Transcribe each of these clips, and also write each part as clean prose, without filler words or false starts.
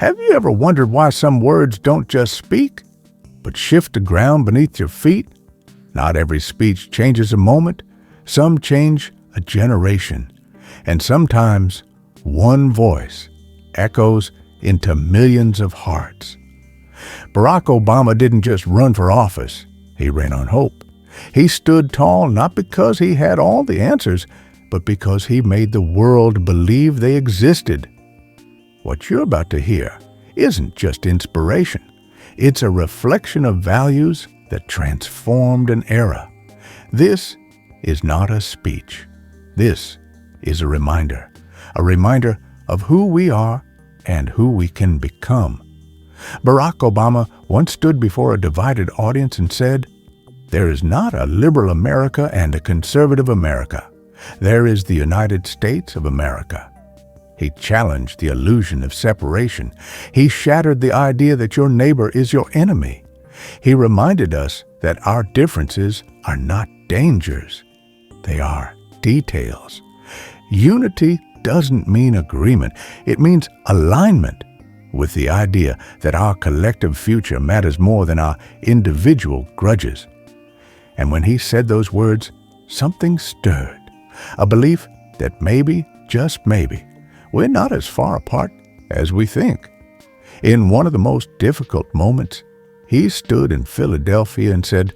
Have you ever wondered why some words don't just speak, but shift the ground beneath your feet? Not every speech changes a moment. Some change a generation. And sometimes one voice echoes into millions of hearts. Barack Obama didn't just run for office. He ran on hope. He stood tall not because he had all the answers, but because he made the world believe they existed. What you're about to hear isn't just inspiration. It's a reflection of values that transformed an era. This is not a speech. This is a reminder of who we are and who we can become. Barack Obama once stood before a divided audience and said, "There is not a liberal America and a conservative America. There is the United States of America." He challenged the illusion of separation. He shattered the idea that your neighbor is your enemy. He reminded us that our differences are not dangers. They are details. Unity doesn't mean agreement. It means alignment with the idea that our collective future matters more than our individual grudges. And when he said those words, something stirred, a belief that maybe, just maybe, we're not as far apart as we think. In one of the most difficult moments, he stood in Philadelphia and said,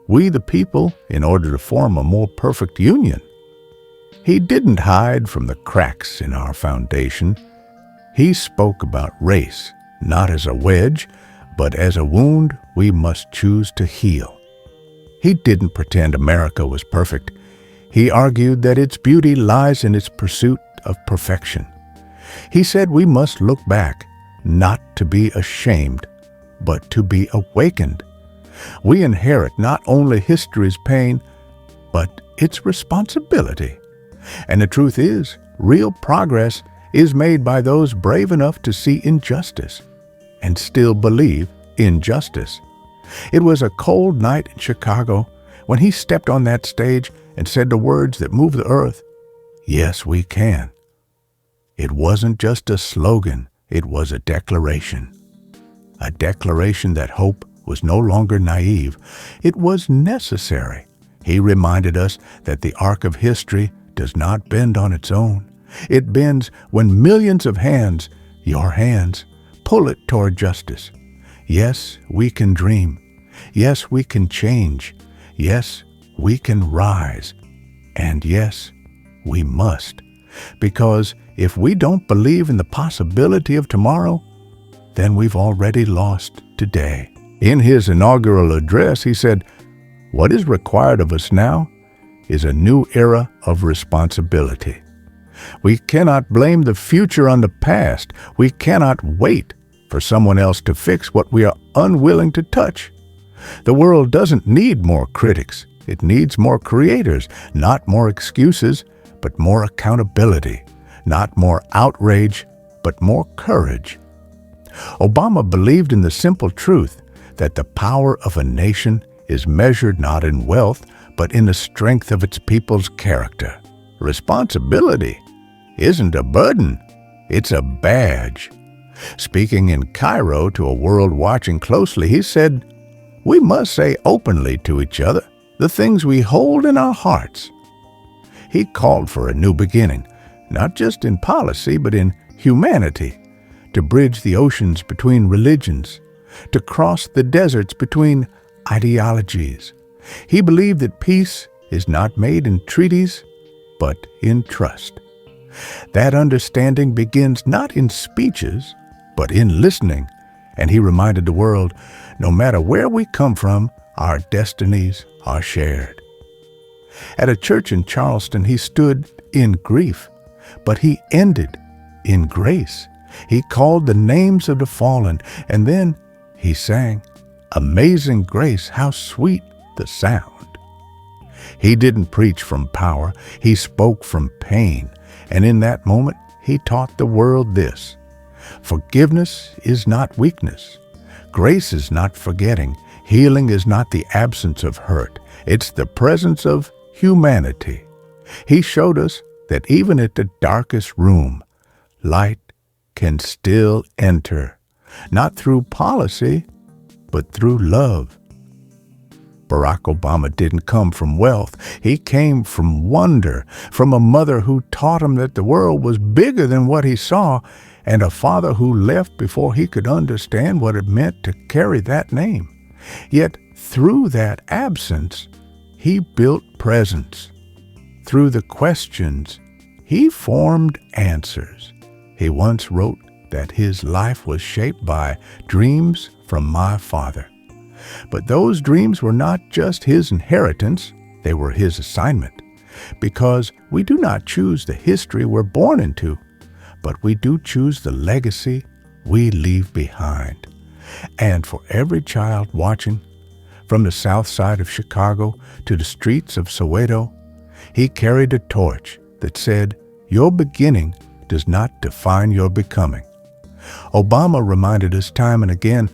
"We the people, in order to form a more perfect union." He didn't hide from the cracks in our foundation. He spoke about race, not as a wedge, but as a wound we must choose to heal. He didn't pretend America was perfect. He argued that its beauty lies in its pursuit of perfection. He said we must look back, not to be ashamed, but to be awakened. We inherit not only history's pain, but its responsibility. And the truth is, real progress is made by those brave enough to see injustice and still believe in justice. It was a cold night in Chicago when he stepped on that stage and said the words that move the earth, "Yes, we can." It wasn't just a slogan, it was a declaration. A declaration that hope was no longer naive. It was necessary. He reminded us that the arc of history does not bend on its own. It bends when millions of hands, your hands, pull it toward justice. Yes, we can dream. Yes, we can change. Yes, we can rise. And yes, we must. Because if we don't believe in the possibility of tomorrow, then we've already lost today. In his inaugural address, he said, "What is required of us now is a new era of responsibility. We cannot blame the future on the past. We cannot wait for someone else to fix what we are unwilling to touch. The world doesn't need more critics. It needs more creators, not more excuses, but more accountability, not more outrage, but more courage." Obama believed in the simple truth that the power of a nation is measured not in wealth, but in the strength of its people's character. Responsibility isn't a burden, it's a badge. Speaking in Cairo to a world watching closely, he said, "We must say openly to each other the things we hold in our hearts." He called for a new beginning, not just in policy, but in humanity, to bridge the oceans between religions, to cross the deserts between ideologies. He believed that peace is not made in treaties, but in trust. That understanding begins not in speeches, but in listening. And he reminded the world, no matter where we come from, our destinies are shared. At a church in Charleston, he stood in grief, but he ended in grace. He called the names of the fallen, and then he sang, "Amazing Grace, how sweet the sound." He didn't preach from power, he spoke from pain, and in that moment he taught the world this: forgiveness is not weakness, grace is not forgetting, healing is not the absence of hurt, it's the presence of humanity. He showed us that even at the darkest room, light can still enter, not through policy, but through love. Barack Obama didn't come from wealth. He came from wonder, from a mother who taught him that the world was bigger than what he saw, and a father who left before he could understand what it meant to carry that name. Yet, through that absence, he built presence. Through the questions, he formed answers. He once wrote that his life was shaped by dreams from my father. But those dreams were not just his inheritance, they were his assignment. Because we do not choose the history we're born into, but we do choose the legacy we leave behind. And for every child watching, from the south side of Chicago to the streets of Soweto, he carried a torch that said, "Your beginning does not define your becoming." Obama reminded us time and again,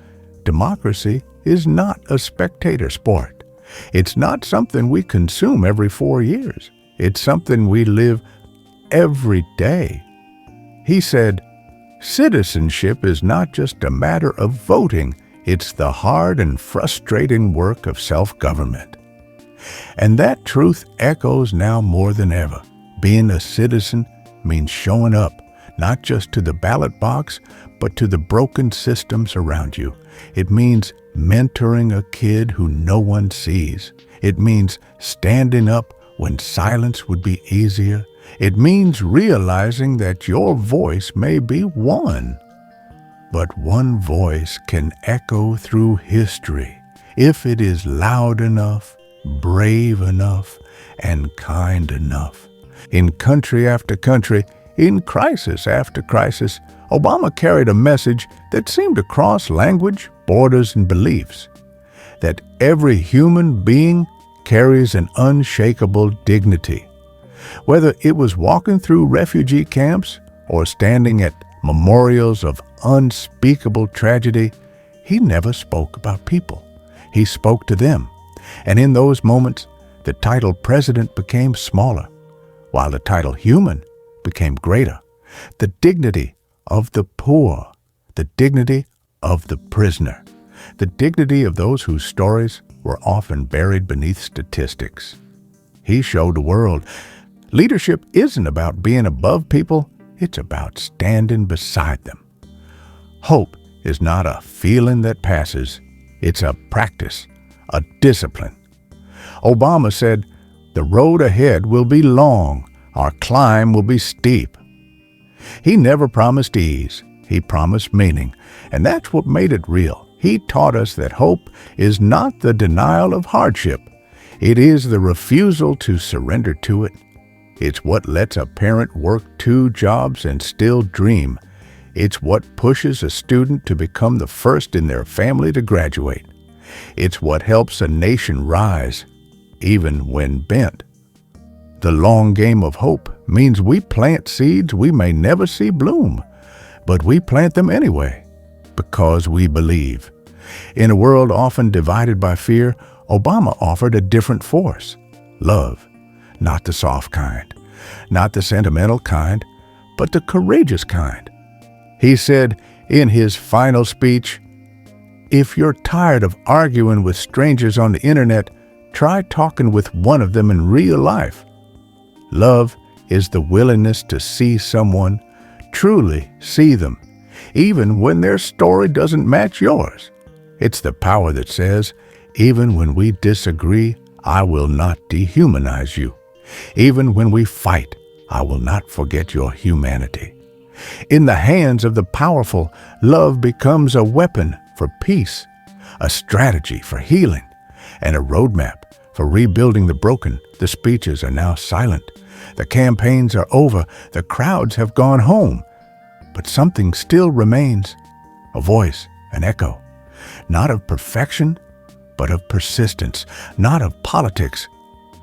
democracy is not a spectator sport. It's not something we consume every 4 years. It's something we live every day. He said, "Citizenship is not just a matter of voting, it's the hard and frustrating work of self-government." And that truth echoes now more than ever. Being a citizen means showing up, not just to the ballot box, but to the broken systems around you. It means mentoring a kid who no one sees. It means standing up when silence would be easier. It means realizing that your voice may be one, but one voice can echo through history if it is loud enough, brave enough, and kind enough. In country after country, in crisis after crisis, Obama carried a message that seemed to cross language, borders, and beliefs. That every human being carries an unshakable dignity. Whether it was walking through refugee camps or standing at memorials of unspeakable tragedy, he never spoke about people. He spoke to them. And in those moments, the title president became smaller, while the title human became greater. The dignity of the poor, the dignity of the prisoner, the dignity of those whose stories were often buried beneath statistics. He showed the world leadership isn't about being above people, it's about standing beside them. Hope is not a feeling that passes, it's a practice, a discipline. Obama said, "The road ahead will be long, our climb will be steep." He never promised ease, he promised meaning, and that's what made it real. He taught us that hope is not the denial of hardship, it is the refusal to surrender to it. It's what lets a parent work 2 jobs and still dream. It's what pushes a student to become the first in their family to graduate. It's what helps a nation rise, even when bent. The long game of hope means we plant seeds we may never see bloom, but we plant them anyway, because we believe. In a world often divided by fear, Obama offered a different force, love. Not the soft kind, not the sentimental kind, but the courageous kind. He said in his final speech, "If you're tired of arguing with strangers on the internet, try talking with one of them in real life." Love is the willingness to see someone, truly see them, even when their story doesn't match yours. It's the power that says, even when we disagree, I will not dehumanize you. Even when we fight, I will not forget your humanity. In the hands of the powerful, love becomes a weapon for peace, a strategy for healing, and a roadmap for rebuilding the broken. The speeches are now silent. The campaigns are over. The crowds have gone home. But something still remains, a voice, an echo, not of perfection, but of persistence, not of politics,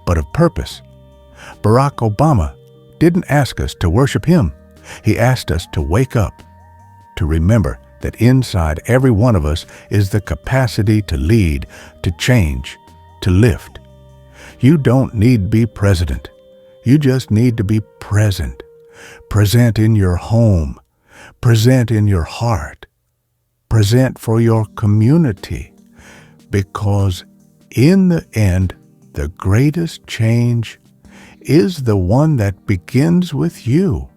but of purpose. Barack Obama didn't ask us to worship him. He asked us to wake up, to remember that inside every one of us is the capacity to lead, to change, to lift. You don't need to be president. You just need to be present. Present in your home. Present in your heart. Present for your community. Because in the end, the greatest change is the one that begins with you.